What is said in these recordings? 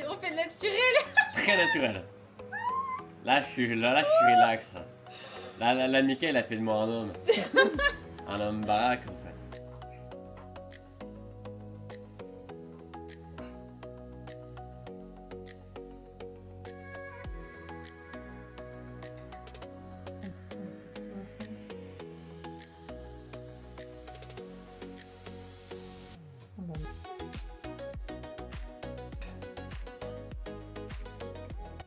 On fait de naturel. Très naturel. Là, je suis relax. Là, Mickaël a fait de moi un homme. Un homme baraque, en fait.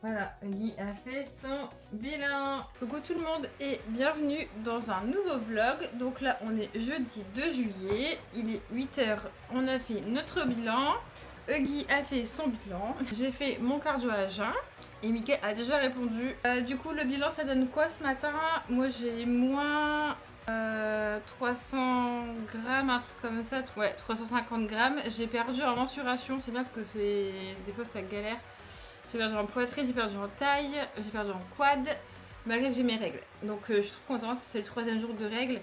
Voilà, Guy a fait son bilan. Coucou tout le monde et bienvenue dans un nouveau vlog. Donc là, on est jeudi 2 juillet. Il est 8h. On a fait notre bilan. Guy a fait son bilan. J'ai fait mon cardio à jeun. Et Mickaël a déjà répondu. Du coup, le bilan, ça donne quoi ce matin? Moi, j'ai moins 300 grammes, un truc comme ça. Ouais, 350 grammes. J'ai perdu en mensuration. C'est bien parce que des fois, ça galère. J'ai perdu en poitrine, j'ai perdu en taille, j'ai perdu en quad, malgré que j'ai mes règles. Donc je suis trop contente, c'est le 3e jour de règles.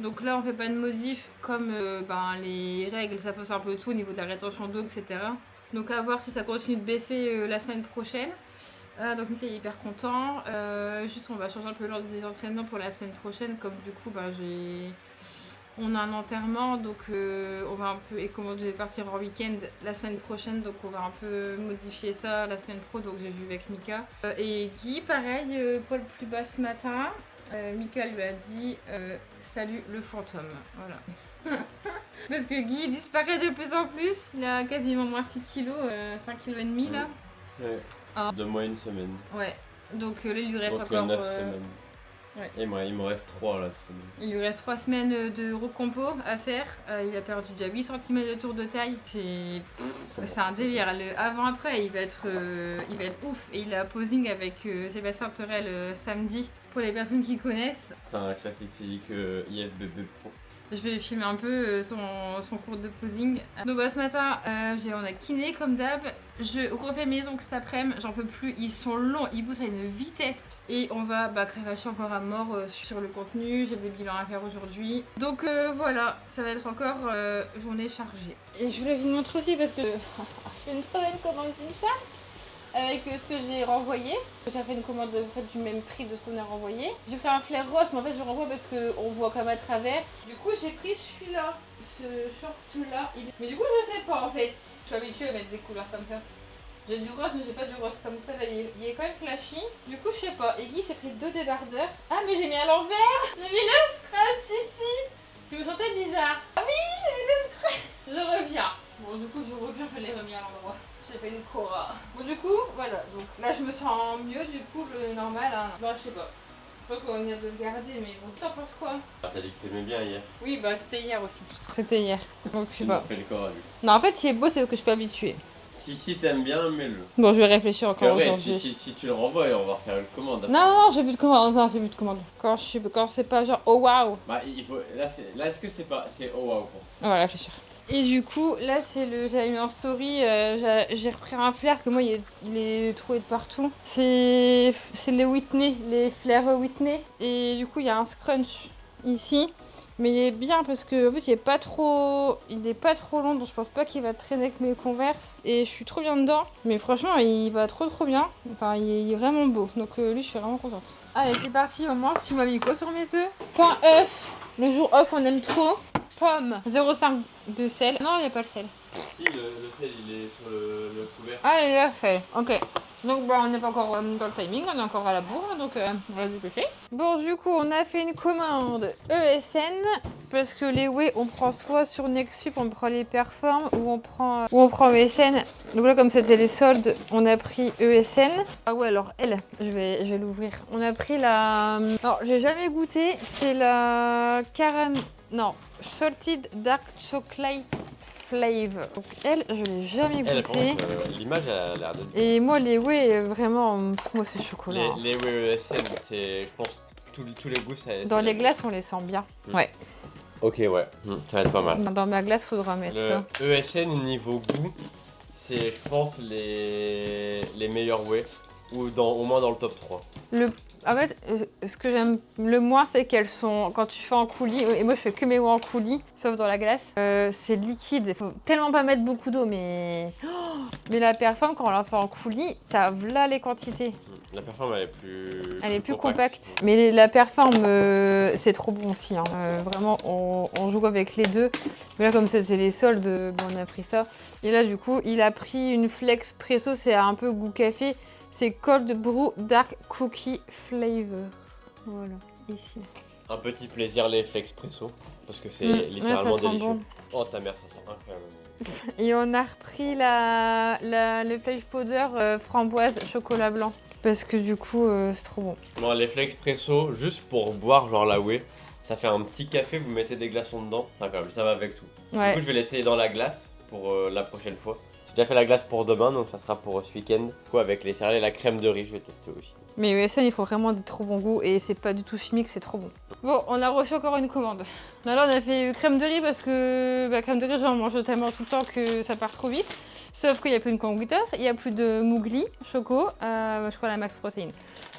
Donc là on fait pas de modif comme les règles, ça passe un peu tout au niveau de la rétention d'eau, etc. Donc à voir si ça continue de baisser la semaine prochaine. Donc Mickaël est hyper content. Juste on va changer un peu l'ordre des entraînements pour la semaine prochaine, comme du coup on a un enterrement, donc on va un peu, et comme on devait partir en week-end la semaine prochaine, donc on va un peu modifier ça la semaine pro, donc j'ai vu avec Mika. Et Guy, pareil, poil plus bas ce matin. Mika lui a dit salut le fantôme, voilà. Parce que Guy disparaît de plus en plus, il a quasiment moins 6 kg, 5 kg et demi là. Ouais. Ah. De moins une semaine. Ouais, donc là il lui reste donc, encore 9 semaines. Ouais. Et moi, il me reste 3 là. Il lui reste 3 semaines de recompo à faire. Il a perdu déjà 8 cm de tour de taille. C'est un délire. Le avant-après, il va être ouf. Et il a posing avec Sébastien Torel samedi. Pour les personnes qui connaissent. C'est un classique physique IFBB Pro. Je vais filmer un peu son cours de posing. Donc ce matin, on a kiné comme d'hab. Je refais mes ongles cet après-midi, j'en peux plus, ils sont longs, ils poussent à une vitesse. Et on va cravacher encore à mort sur le contenu, j'ai des bilans à faire aujourd'hui. Donc voilà, ça va être encore journée chargée. Et je voulais vous montrer aussi parce que je fais une 3e commande d'une charte. Avec ce que j'ai renvoyé. J'ai fait une commande en fait, du même prix de ce qu'on a renvoyé. J'ai pris un flair rose, mais en fait je renvoie parce qu'on voit comme à travers. Du coup j'ai pris celui-là, ce short là. Mais du coup je sais pas en fait. Je suis habituée à mettre des couleurs comme ça. J'ai du rose mais j'ai pas du rose comme ça. Là, il est quand même flashy. Du coup je sais pas. Et Guy s'est pris 2 débardeurs. Ah mais j'ai mis à l'envers. J'ai mis le scratch ici. Je me sentais bizarre. Ah oui j'ai mis le scratch. Je reviens. Bon du coup je reviens, je l'ai remis à l'endroit. J'ai fait une cora. Bon du coup, voilà, donc là je me sens mieux, du coup le normal, hein. Bon je sais pas. Je sais pas qu'on vient de le garder, mais bon. T'en penses quoi? Ah, t'as dit que t'aimais bien hier. Oui, bah c'était hier aussi. C'était hier, donc je sais pas. fait le cora, lui. Non en fait il est beau, c'est que je suis pas habituée. Si t'aimes bien, mets-le. Bon je vais réfléchir encore aujourd'hui. Si tu le renvoies, on va refaire une commande. Non, j'ai plus de commande, non, j'ai plus de commande. Quand c'est pas genre oh waouh. Bah il faut, là est-ce que c'est oh wow pour. On va réfléchir. Et du coup, là, j'avais mis en story, j'ai repris un flair que moi, il est troué de partout. C'est les Whitney, les flairs Whitney. Et du coup, il y a un scrunch ici. Mais il est bien parce que en fait, il est pas trop long, donc je pense pas qu'il va traîner avec mes Converse. Et je suis trop bien dedans. Mais franchement, il va trop bien. Enfin, il est vraiment beau. Donc lui, je suis vraiment contente. Allez, c'est parti. Au moins, tu m'as mis quoi sur mes œufs? Pain œuf. Le jour off, on aime trop. Pomme. 0,5 de sel. Non, il n'y a pas le sel. Si, le sel, il est sur le couvert. Ah, il l'a fait. Ok. Donc, on n'est pas encore dans le timing, on est encore à la bourre, donc on va se dépêcher. Bon, du coup, on a fait une commande ESN, parce que les whey, on prend soit sur Nexup, on prend les Perform, ou on prend ESN. Donc là, comme c'était les soldes, on a pris ESN. Ah ouais, alors elle, je vais l'ouvrir. On a pris la... Alors, j'ai jamais goûté, c'est la Non, Salted Dark Chocolate Flave. Donc elle, je l'ai jamais goûté. L'image a l'air de... Et moi, les whey, vraiment, moi c'est chocolat. Les whey ESN, c'est, je pense, tous les goûts, ça... Dans les glaces, on les sent bien. Ouais. Ok, ouais, ça va être pas mal. Dans ma glace, faudra mettre ça. ESN, niveau goût, c'est, je pense, les meilleurs whey. Ou au moins dans le top 3. En fait, ce que j'aime le moins, c'est qu'elles sont, quand tu fais en coulis, et moi je fais que mes wok en coulis, sauf dans la glace, c'est liquide. Il faut tellement pas mettre beaucoup d'eau, mais. Mais la Perform, quand on la fait en coulis, t'as là les quantités. La Perform, Elle est plus compacte. Mais la Perform, c'est trop bon aussi. Hein. Vraiment, on joue avec les deux. Mais là, comme c'est les soldes, bon, on a pris ça. Et là, du coup, il a pris une Flex Presso, c'est un peu goût café. C'est Cold Brew Dark Cookie Flavor. Voilà, ici. Un petit plaisir les Flexpresso, parce que c'est littéralement ça sent délicieux. bon. Oh ta mère, ça sent incroyable. Et on a repris le Flake Powder framboise chocolat blanc. Parce que du coup, c'est trop bon. Bon, les Flexpresso, juste pour boire genre la whey, ça fait un petit café, vous mettez des glaçons dedans, c'est incroyable, ça va avec tout. Ouais. Du coup, je vais l'essayer dans la glace pour la prochaine fois. J'ai déjà fait la glace pour demain, donc ça sera pour ce week-end. Du coup, avec les céréales et la crème de riz, je vais tester aussi. Mais ESN, il faut vraiment des trop bons goûts et c'est pas du tout chimique, c'est trop bon. Bon, on a reçu encore une commande. Alors, on a fait crème de riz parce que crème de riz, j'en mange tellement tout le temps que ça part trop vite. Sauf qu'il n'y a plus de Kangutas, il n'y a plus de mougli, choco, je crois la max protéine.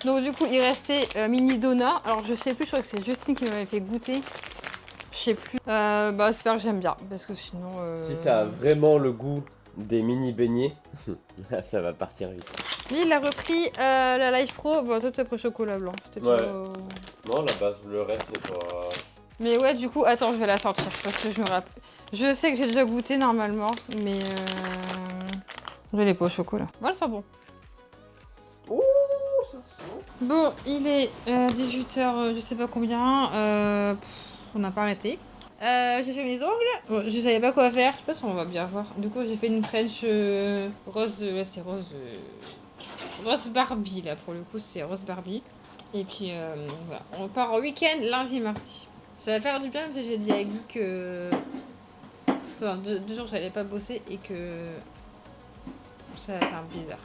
Donc du coup, il restait mini donut. Alors je sais plus, je crois que c'est Justine qui m'avait fait goûter. Je sais plus. J'espère que j'aime bien parce que sinon. Si ça a vraiment le goût des mini beignets, ça va partir vite. Lui, il a repris la Life Pro, bon, tout après chocolat blanc. C'était Ouais. pas. Non, la base, le reste, c'est pas. Mais ouais, du coup, attends, je vais la sortir parce que je me rappelle. Je sais que j'ai déjà goûté normalement, mais je l'ai pas au chocolat. Voilà, ça bon. Ouh, ça sent. Bon, il est 18h, je sais pas combien. On n'a pas arrêté. J'ai fait mes ongles. Bon, je savais pas quoi faire. Je sais pas si on va bien voir. Du coup, j'ai fait une French rose. Ouais, c'est rose. Rose Barbie là. Pour le coup, c'est rose Barbie. Et puis voilà. On part en week-end lundi, mardi. Ça va faire du bien parce que j'ai dit à Guy que. Enfin, deux jours, j'allais pas bosser et que. Ça va faire bizarre.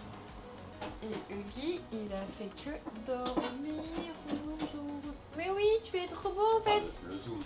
Et Guy, il a fait que dormir. Bonjour. Mais oui, tu es trop beau en fait. Le zoom.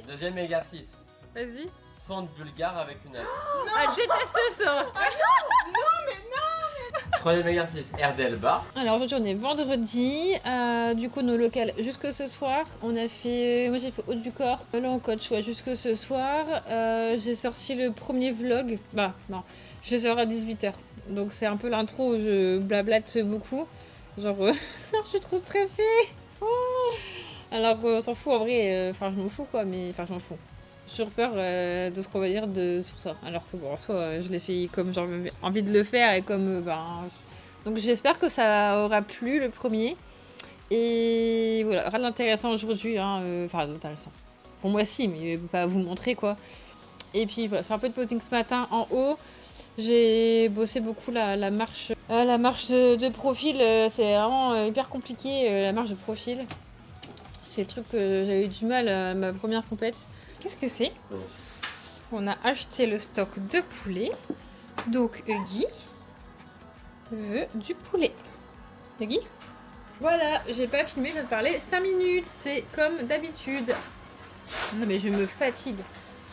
Deuxième exercice. Vas-y. Fente bulgare avec une algue. Elle déteste ça. Troisième exercice, RDL bar. Alors aujourd'hui on est vendredi, du coup nos locales jusque ce soir. On a fait, moi j'ai fait haut du corps, là on coach ouais, jusque ce soir. J'ai sorti le premier vlog, bah non, je sors à 18h. Donc c'est un peu l'intro où je blablate beaucoup. Genre, je suis trop stressée. Oh. Alors qu'on s'en fout en vrai, enfin je m'en fous quoi, mais enfin je m'en fous. J'ai toujours peur de ce qu'on va dire sur ça. Alors que bon, en soi, je l'ai fait comme j'avais envie de le faire et comme Donc j'espère que ça aura plu le premier. Et voilà, rien d'intéressant aujourd'hui. Enfin, d'intéressant. Pour moi, si, mais pas à vous montrer quoi. Et puis voilà, je fais un peu de posing ce matin en haut. J'ai bossé beaucoup la marche. La marche de profil, c'est vraiment hyper compliqué, la marche de profil. C'est le truc que j'avais eu du mal à ma première compète. Qu'est-ce que c'est ? On a acheté le stock de poulet. Donc Guy veut du poulet. Guy ? Voilà, j'ai pas filmé, je viens de parler 5 minutes. C'est comme d'habitude. Non mais je me fatigue.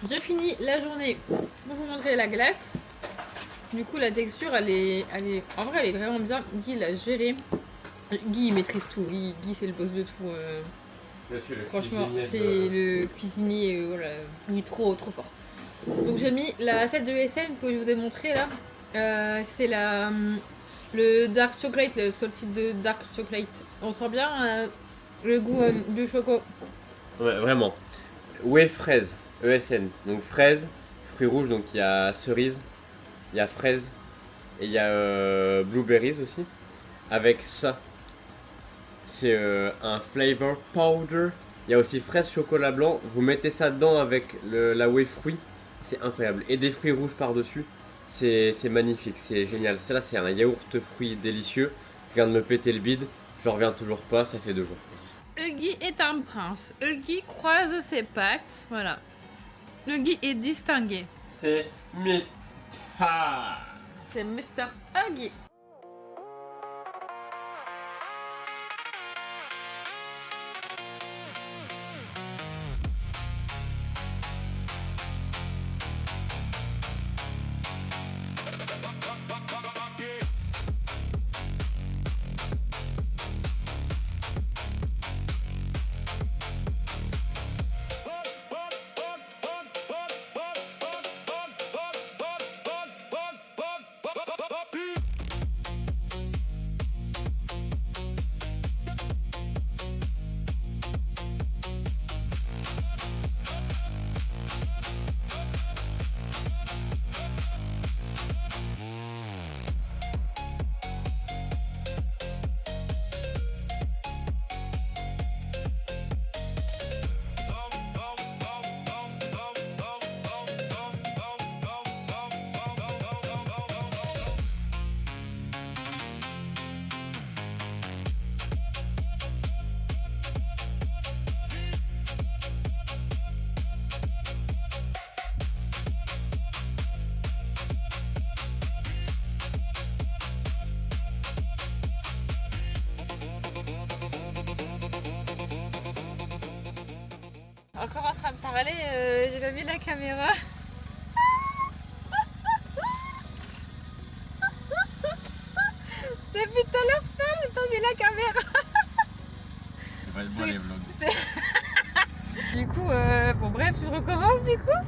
Je finis la journée pour vous montrer la glace. Du coup la texture elle est en vrai elle est vraiment bien. Guy l'a géré. Guy il maîtrise tout. Guy c'est le boss de tout. Franchement, c'est le cuisinier, voilà, il est trop fort. Donc j'ai mis la recette de ESN que je vous ai montré là. C'est le dark chocolate, le salted de dark chocolate. On sent bien le goût du choco. Ouais, vraiment. Ouais, fraise, ESN. Donc fraise, fruits rouges, donc il y a cerise, il y a fraise et il y a blueberries aussi. avec ça. C'est un flavor powder. Il y a aussi fraise chocolat blanc. Vous mettez ça dedans avec la whey fruit. C'est incroyable. Et des fruits rouges par-dessus. C'est magnifique, c'est génial. Celle-là, c'est un yaourt fruit délicieux. Je viens de me péter le bide. Je reviens toujours pas, ça fait 2 jours. Huggy est un prince. Huggy croise ses pattes. Voilà. Huggy est distingué. C'est Mr. C'est Mr. Huggy. Encore en train de parler, j'ai pas mis la caméra. Depuis tout à l'heure je parle, j'ai pas mis la caméra. Ça va être bon les vlogs. Du coup, bon bref, je recommence du coup.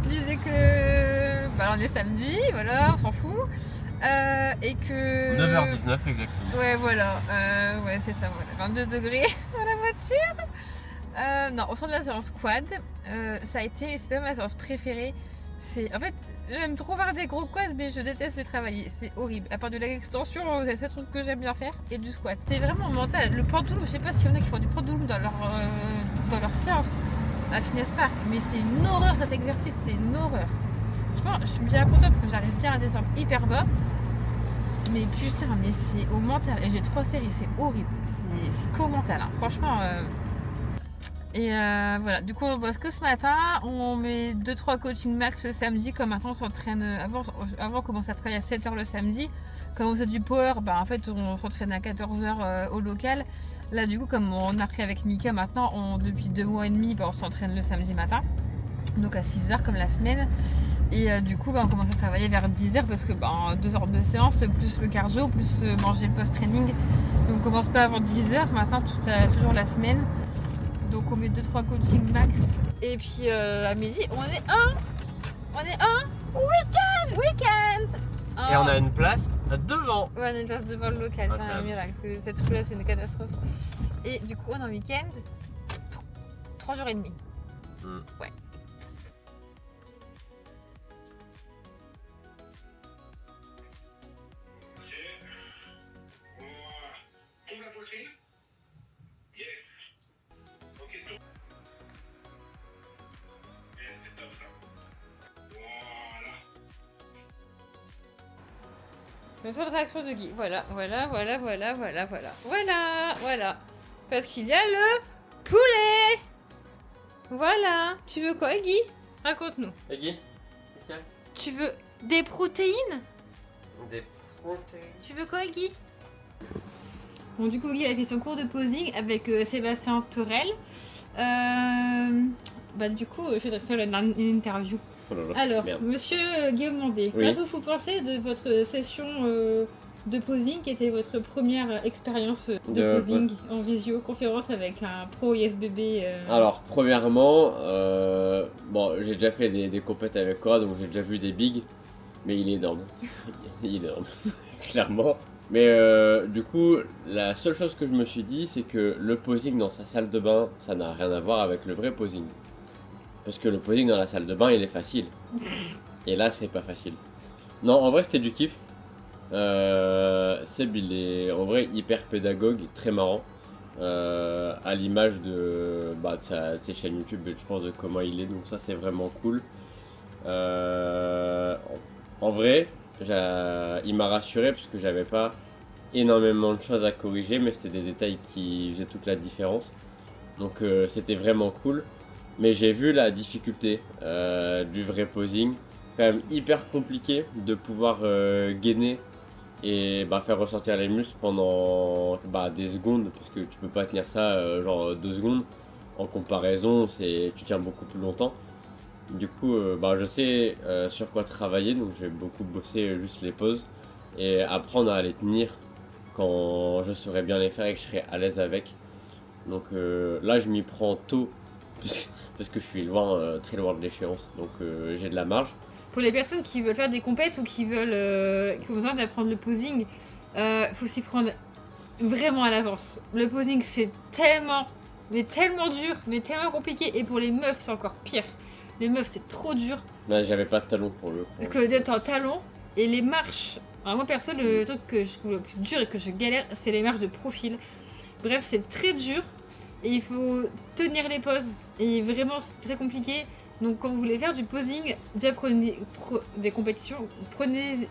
Je disais que on est samedi, voilà, on s'en fout. Et que... 9h19 exactement. Ouais voilà, ouais c'est ça, voilà. 22 degrés dans la voiture. Non, au sein de la séance quad, ça a été, c'est pas ma séance préférée. En fait, j'aime trop voir des gros quads, mais je déteste le travailler. C'est horrible. À part de l'extension, c'est le seul truc que j'aime bien faire, et du squat. C'est vraiment mental. Le pendulum, je sais pas s'il y en a qui font du pendulum dans leur séance à Fitness Park, mais c'est une horreur cet exercice, c'est une horreur. Franchement, je suis bien contente parce que j'arrive bien à descendre hyper bas. Mais putain, mais c'est au mental. Et j'ai 3 séries, c'est horrible. C'est qu'au mental, hein. Franchement. Et voilà, du coup on bosse que ce matin, on met 2-3 coaching max le samedi, comme maintenant on s'entraîne, avant on commençait à travailler à 7h le samedi, comme on faisait du power, en fait on s'entraîne à 14h au local. Là du coup comme on a pris avec Mika maintenant, depuis 2 mois et demi, on s'entraîne le samedi matin, donc à 6h comme la semaine. Et du coup on commence à travailler vers 10h parce que 2 heures de séance, plus le cardio, plus manger le post-training. Donc on commence pas avant 10h maintenant, toujours la semaine. Donc on met 2-3 coaching max. Et puis à midi, on est un week-end. Et on a une place devant. Ouais, on a une place devant le local, c'est un miracle. Parce que cette rue là c'est une catastrophe. Et du coup on est en week-end, 3 jours et demi. Ouais. Une seule réaction de Guy. Voilà. Parce qu'il y a le poulet. Voilà. Tu veux quoi, Guy? Raconte-nous. Et Guy, tu veux des protéines? Des protéines. Tu veux quoi, Guy? Bon, du coup, Guy a fait son cours de posing avec Sébastien Torel. Du coup, je vais faire une interview. Oh là là, alors, merde. monsieur Guillaume Mandé, Oui. qu'est-ce que vous pensez de votre session de posing qui était votre première expérience de posing en visioconférence avec un pro IFBB Alors, premièrement, j'ai déjà fait des compètes avec quoi, donc j'ai déjà vu des bigs, mais il est énorme. Il est énorme, clairement. Mais du coup, la seule chose que je me suis dit, c'est que le posing dans sa salle de bain, ça n'a rien à voir avec le vrai posing. Parce que le posing dans la salle de bain, il est facile. Et là, c'est pas facile. Non, en vrai, c'était du kiff. Seb, il est en vrai hyper pédagogue, très marrant. À l'image de ses chaînes YouTube, je pense, de comment il est, donc ça c'est vraiment cool. En vrai, il m'a rassuré parce que j'avais pas énormément de choses à corriger, mais c'était des détails qui faisaient toute la différence. Donc c'était vraiment cool. Mais j'ai vu la difficulté du vrai posing. Quand même hyper compliqué de pouvoir gainer et faire ressortir les muscles pendant des secondes, parce que tu peux pas tenir ça genre 2 secondes. En comparaison, tu tiens beaucoup plus longtemps. Du coup, je sais sur quoi travailler, donc je vais beaucoup bosser juste les poses et apprendre à les tenir quand je saurai bien les faire et que je serai à l'aise avec. Donc là, je m'y prends tôt parce que je suis loin, très loin de l'échéance, donc j'ai de la marge. Pour les personnes qui veulent faire des compètes ou qui ont besoin d'apprendre le posing, faut s'y prendre vraiment à l'avance. Le posing, c'est tellement dur, mais tellement compliqué. Et pour les meufs, c'est encore pire. Les meufs, c'est trop dur. Là, j'avais pas de talon pour le coup. Parce que d'être en talon et les marches. Alors moi, perso, le truc que je trouve le plus dur et que je galère, c'est les marches de profil. Bref, c'est très dur. Et il faut tenir les poses. Et vraiment, c'est très compliqué. Donc quand vous voulez faire du posing, déjà prenez des compétitions, prenez-y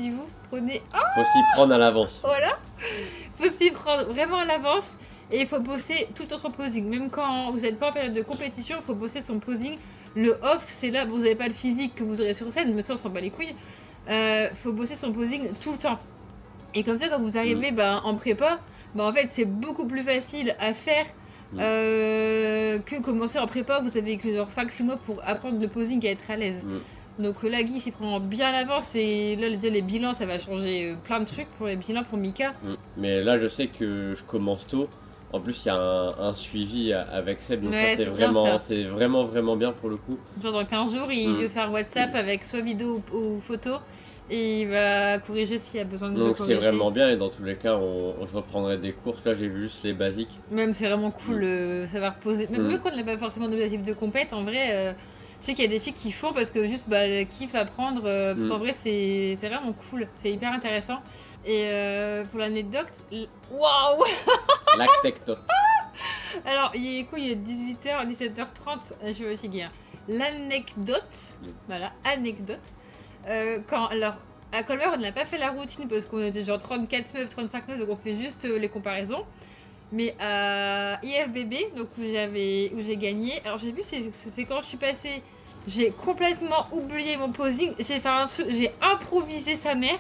vous, Faut s'y prendre à l'avance. Voilà, faut s'y prendre vraiment à l'avance et il faut bosser tout autre posing. Même quand vous n'êtes pas en période de compétition, il faut bosser son posing. Le off, c'est là, vous n'avez pas le physique que vous aurez sur scène, mais ça on s'en bat les couilles. Faut bosser son posing tout le temps. Et comme ça, quand vous arrivez en prépa, en fait c'est beaucoup plus facile à faire. Que commencer en prépa, vous avez que genre 5-6 mois pour apprendre le posing et être à l'aise. Donc là, Guy s'y prend bien à l'avance et là, déjà, les bilans, ça va changer plein de trucs pour les bilans pour Mika. Mais là, je sais que je commence tôt. En plus, il y a un suivi avec Seb, donc Ouais, c'est vraiment bien pour le coup. Genre dans 15 jours, il doit faire un WhatsApp avec soit vidéo ou photo. Et il va corriger s'il y a besoin de corriger. Donc c'est vraiment bien et dans tous les cas, je reprendrai des courses. Là, j'ai vu juste les basiques. Même c'est vraiment cool savoir poser. Même quand on n'a pas forcément d'objectif de compète, en vrai, je sais qu'il y a des filles qui font parce que juste elles kiffent apprendre. Parce qu'en vrai, c'est vraiment cool. C'est hyper intéressant. Et pour l'anecdote, waouh! L'anecdote. Alors, il est 18h, 17h30, je vais aussi dire. L'anecdote, voilà, anecdote. Alors, à Colmar, on n'a pas fait la routine parce qu'on était genre 34 meufs, 35 meufs, donc on fait juste les comparaisons. Mais à IFBB, donc où j'ai gagné, alors j'ai vu, c'est quand je suis passée, j'ai complètement oublié mon posing, j'ai fait un truc, j'ai improvisé sa mère.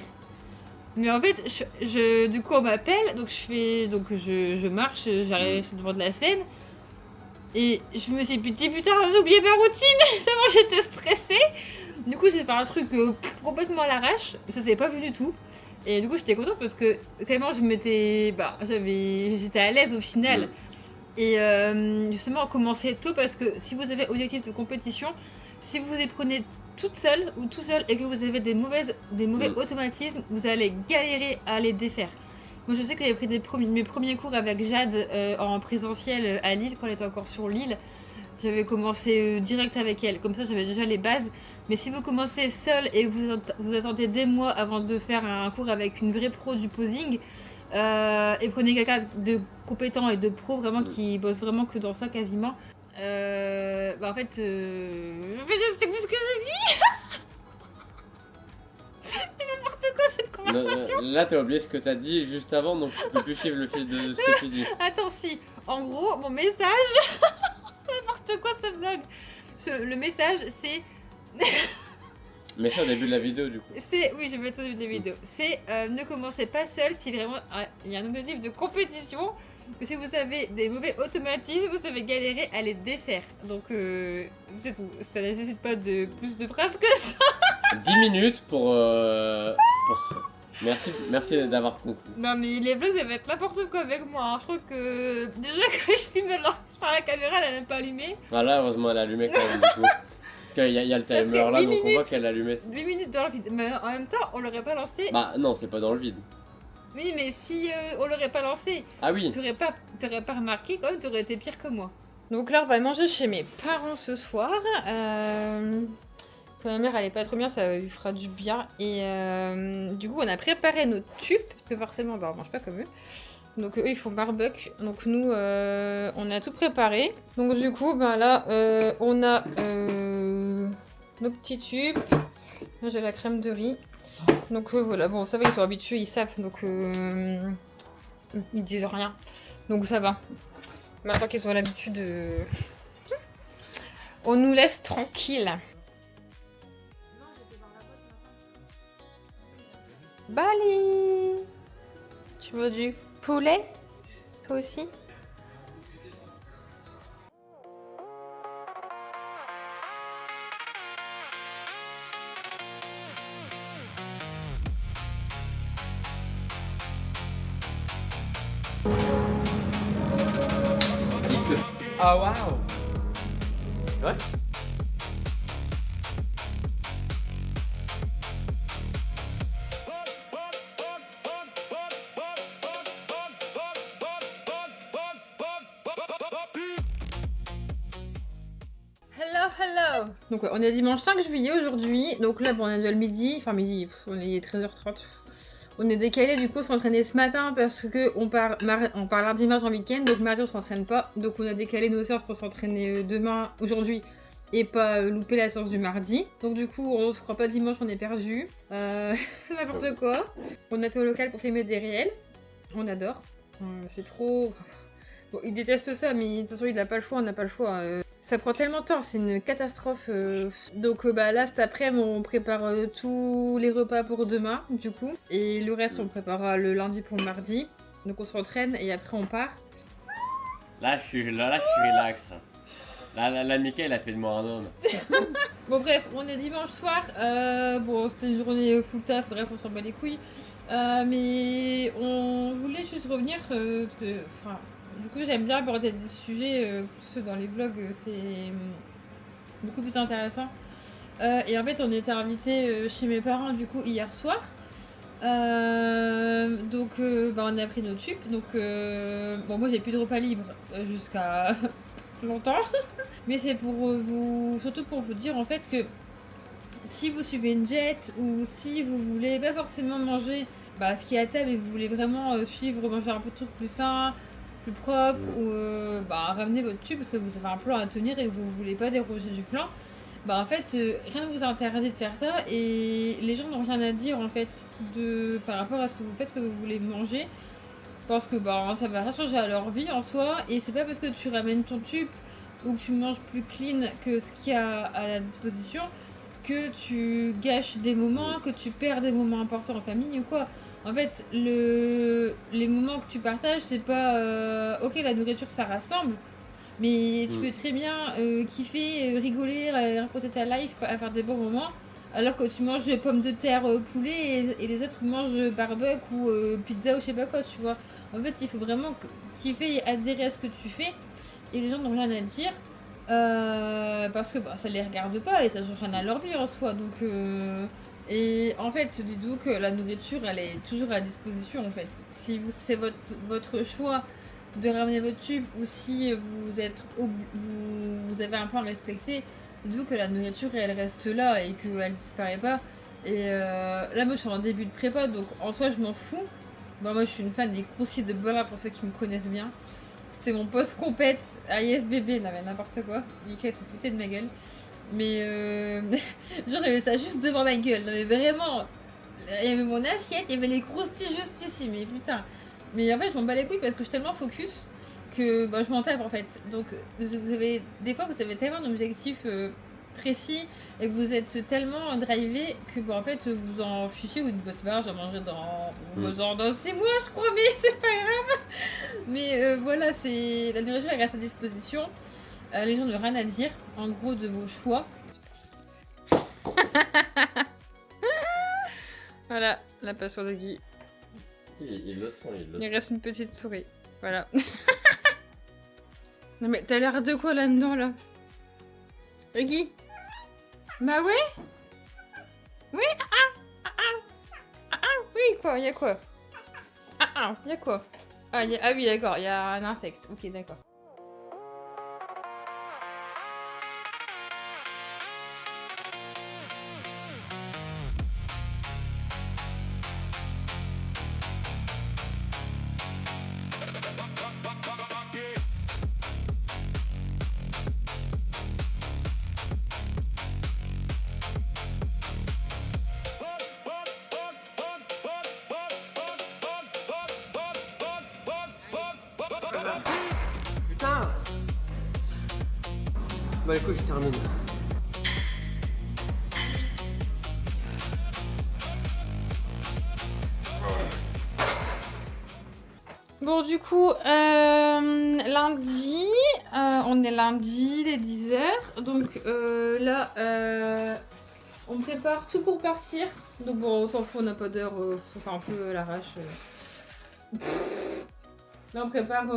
Mais en fait, du coup, on m'appelle, donc je marche, j'arrive devant de la scène. Et je me suis dit, putain, j'ai oublié ma routine, tellement j'étais stressée. Du coup, j'ai fait un truc complètement à l'arrache, ça s'est pas vu du tout. Et du coup, j'étais contente parce que tellement j'étais à l'aise au final. Et justement, commencer tôt parce que si vous avez objectif de compétition, si vous y prenez toute seule ou tout seul et que vous avez des mauvais automatismes, vous allez galérer à les défaire. Moi, je sais que j'ai pris mes premiers cours avec Jade en présentiel à Lille, quand elle était encore sur Lille. J'avais commencé direct avec elle, comme ça j'avais déjà les bases. Mais si vous commencez seul et que vous attendez des mois avant de faire un cours avec une vraie pro du posing, et prenez quelqu'un de compétent et de pro vraiment qui bosse vraiment que dans ça quasiment, en fait, je sais plus ce que je dis. C'est n'importe quoi cette conversation. Là, t'as oublié ce que t'as dit juste avant, donc tu peux plus suivre le fil de ce que tu dis. Attends, si. En gros, mon message. N'importe quoi ce vlog. Le message, c'est. Mets ça au début de la vidéo, du coup. Oui, je vais mettre ça au début de la vidéo. C'est ne commencez pas seul si vraiment il y a un objectif de compétition. Si vous avez des mauvais automatismes, vous savez galérer à les défaire. Donc, c'est tout. Ça nécessite pas de plus de phrases que ça. 10 minutes pour ça. Merci d'avoir compris. Non, mais les vlogs, ça va être n'importe quoi avec moi. Hein. Je trouve que déjà, quand je filme par la caméra, elle n'a même pas allumé. Voilà, heureusement, elle a allumé quand même, du coup. Il y a le timer là, donc on voit qu'elle a allumé. 8 minutes dans le vide. Mais en même temps, on l'aurait pas lancé. Bah, non, c'est pas dans le vide. Oui, mais si on l'aurait pas lancé, t'aurais pas remarqué, quand même, t'aurais été pire que moi. Donc là, on va manger chez mes parents ce soir. Quand ma mère elle est pas trop bien, ça lui fera du bien. Et du coup, on a préparé nos tubes, parce que forcément, bah, on mange pas comme eux. Donc eux, ils font barbecue. Donc nous, on a tout préparé. Donc du coup, ben là, on a nos petits tubes. Là, j'ai la crème de riz. Donc voilà, bon, ça va, ils sont habitués, ils savent. Donc ils disent rien. Donc ça va. Maintenant qu'ils ont l'habitude, on nous laisse tranquille. Bali! Tu veux du poulet? Toi aussi? Ah waouh! Ouais? Hello! Donc ouais, on est dimanche 5 juillet aujourd'hui. Donc là, bon, on a dû le midi. Enfin midi, on est 13h30. On est décalé du coup, on s'entraîner ce matin parce que on part lundi mardi en week-end. Donc mardi on s'entraîne pas. Donc on a décalé nos séances pour s'entraîner demain, aujourd'hui. Et pas louper la séance du mardi. Donc du coup, on se fera pas dimanche, on est perdu. N'importe quoi. On a été au local pour filmer des réels. On adore. C'est trop... Bon, il déteste ça, mais de toute façon, il n'a pas le choix, on n'a pas le choix. Ça prend tellement de temps, c'est une catastrophe. Donc bah, là, cet après-midi, on prépare tous les repas pour demain, du coup. Et le reste, on préparera le lundi pour le mardi. Donc on s'entraîne et après, on part. Là, je suis relax. Là, Mickaël a fait de moi un homme. Bon bref, on est dimanche soir. Bon, c'était une journée full taf, bref, on s'en bat les couilles. Mais on voulait juste revenir... Enfin, du coup, j'aime bien aborder des sujets, plus dans les vlogs, c'est beaucoup plus intéressant. Et en fait, on était invités chez mes parents, du coup, hier soir. Donc, bah, on a pris nos tubes. Donc, bon, moi, j'ai plus de repas libre jusqu'à longtemps. Mais c'est pour vous, surtout pour vous dire en fait que si vous suivez une diète ou si vous voulez pas forcément manger bah, ce qui est à table et vous voulez vraiment suivre, manger un peu de trucs plus sains, plus propres ou bah, ramener votre tube parce que vous avez un plan à tenir et que vous voulez pas déroger du plan, bah en fait rien ne vous interdit de faire ça et les gens n'ont rien à dire en fait par rapport à ce que vous faites, ce que vous voulez manger parce que bah, ça va rien changer à leur vie en soi et c'est pas parce que tu ramènes ton tube ou que tu manges plus clean que ce qu'il y a à la disposition que tu gâches des moments, que tu perds des moments importants en famille ou quoi. En fait, les moments que tu partages, c'est pas ok, la nourriture ça rassemble, mais tu peux très bien kiffer, rigoler, raconter ta life, à faire des bons moments, alors que tu manges pommes de terre, poulet et les autres mangent barbecue ou pizza ou je sais pas quoi, tu vois. En fait, il faut vraiment kiffer et adhérer à ce que tu fais et les gens n'ont rien à dire parce que bah, ça les regarde pas et ça change rien à leur vie en soi. Donc, et en fait, dites-vous que la nourriture elle est toujours à disposition en fait. Si c'est votre choix de ramener votre tube ou si vous avez un plan respecté, dites-vous que la nourriture elle reste là et qu'elle disparaît pas. Et là, moi je suis en début de prépa donc en soi je m'en fous. Bon, moi je suis une fan des croustilles de Bola pour ceux qui me connaissent bien. C'était mon post compète à IFBB, non mais n'importe quoi. Mickaël se foutait de ma gueule. Mais genre j'avais ça juste devant ma gueule. Non mais vraiment, il y avait mon assiette, il y avait les croustilles juste ici, mais putain. Mais en fait je m'en bats les couilles parce que je suis tellement focus que bah, je m'en tape en fait. Donc des fois vous avez tellement d'objectifs précis et que vous êtes tellement drivé que bah, en fait vous en fichez ou bah, c'est pas grave, j'en mangerai dans 6 mois je crois, mais c'est pas grave. Mais voilà, c'est la nourriture elle reste à disposition. Les gens n'ont rien à dire, en gros, de vos choix. Voilà, la passion de Guy. Il le sent, Il reste une petite souris. Voilà. Non mais t'as l'air de quoi là-dedans, là? Guy? Bah ouais? Oui? Oui, quoi? Y'a quoi? Y'a quoi? Ah oui, d'accord, il y a un insecte. Ok, d'accord. Putain. Bah écoute, je termine. Bon, du coup, lundi, on est lundi, les 10h. Donc là, on prépare tout pour partir. Donc bon, on s'en fout, on n'a pas d'heure, faut faire un peu à l'arrache. Là, on prépare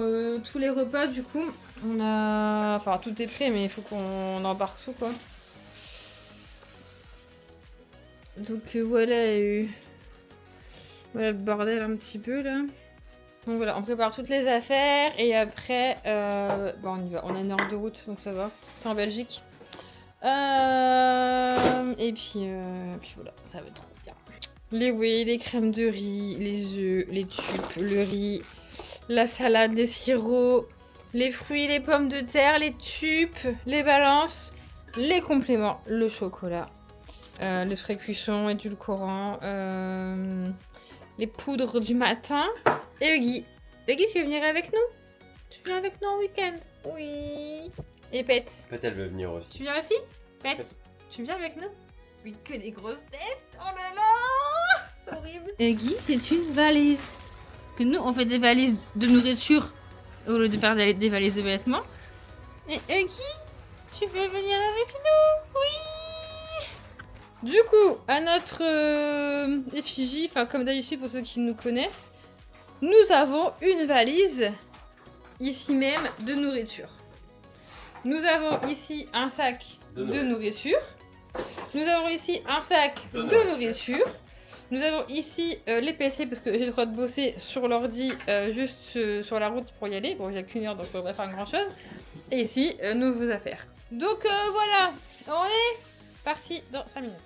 tous les repas, du coup. On a... Enfin, tout est prêt, mais il faut qu'on embarque tout, quoi. Donc voilà, voilà le bordel un petit peu, là. Donc voilà, on prépare toutes les affaires et après, bon, on y va. On a 1 heure de route, donc ça va. C'est en Belgique. Et puis voilà, ça va être trop bien. Les whey, les crèmes de riz, les œufs, les tubes, le riz, la salade, les sirops, les fruits, les pommes de terre, les tubes, les balances, les compléments, le chocolat, les frais cuissons, édulcorants, les poudres du matin. Et Huggy. Huggy, tu veux venir avec nous? Tu viens avec nous en week-end? Oui. Et Pet. Pet, elle veut venir aussi. Tu viens aussi? Pet, tu viens avec nous? Oui, que des grosses têtes. Oh là là, c'est horrible. Huggy, c'est une valise. Que nous, on fait des valises de nourriture au lieu de faire des valises de vêtements. Et Huggy, tu veux venir avec nous? Oui. Du coup, à notre effigie, enfin comme d'habitude pour ceux qui nous connaissent, nous avons une valise, ici même, de nourriture. Nous avons ici un sac de nourriture. Nous avons ici un sac de nourriture. Nous avons ici les PC, parce que j'ai le droit de bosser sur l'ordi, juste sur la route pour y aller. Bon, il n'y a qu'1 heure, donc je ne peux pas faire grand chose. Et ici, nos affaires. Donc voilà, on est parti dans 5 minutes.